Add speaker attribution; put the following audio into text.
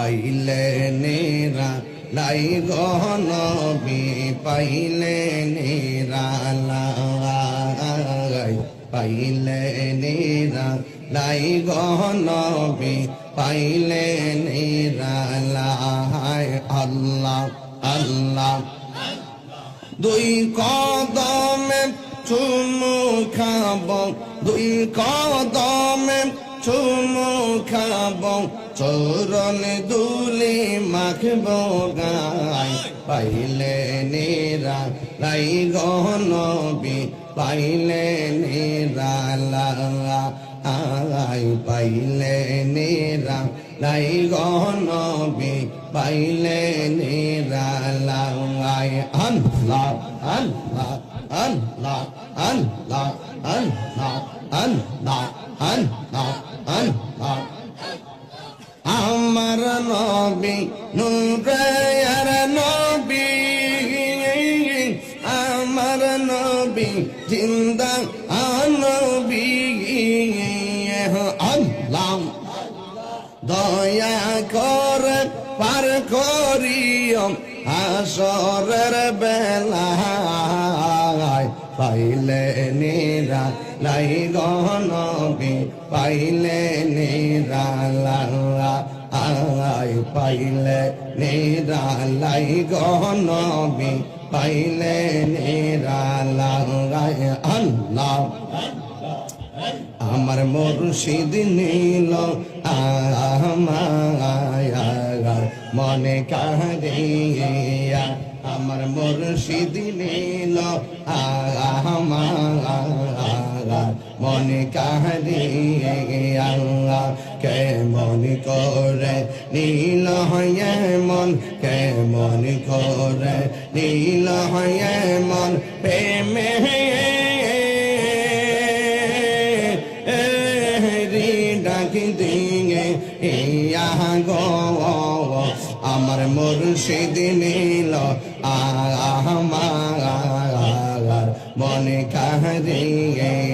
Speaker 1: পাইলে নিরা লাই গো নবী পাইলে নিরালাই পাইলে নিরা লাই গো নবী পাইলে নিরালাই আল্লাহ আল্লাহ দুই কদমে চুমু খাব দুই কদমে চুমু খাব চরণ দুলি মাখব গায় পাইলে নিরা লাই গো নবী পাইলে নিরালাই পাইলে নিরা লাই গো নবী পাইলে নিরালাই আল্লাহ আল্লাহ আল্লাহ আল্লাহ আল্লাহ আল্লাহ আল্লাহ আল্লাহ আমার নবী নূরের নবী আমার নবী জিন্দা নবী আল্লাহ দয়া করে পার করিও আসরের বেলায় পাইলে নিরা লাই গো নবী পাইলে নিরালাই পাইলে নিরালাই গো নবী পাইলে নিরালাই আল্লাহ আমার মুর্শিদ নীল আমার মনে কাঁদিয়া আমার মুর্শিদ নীল আমার মনে কাঁদিয়া কেমন করে নীল হয় মন কেমন করে নীল হয় মন প্রেমে দিঙে ইয়া গো আমার মুর্শিদ নীল আমার মনে কাঁদিয়ে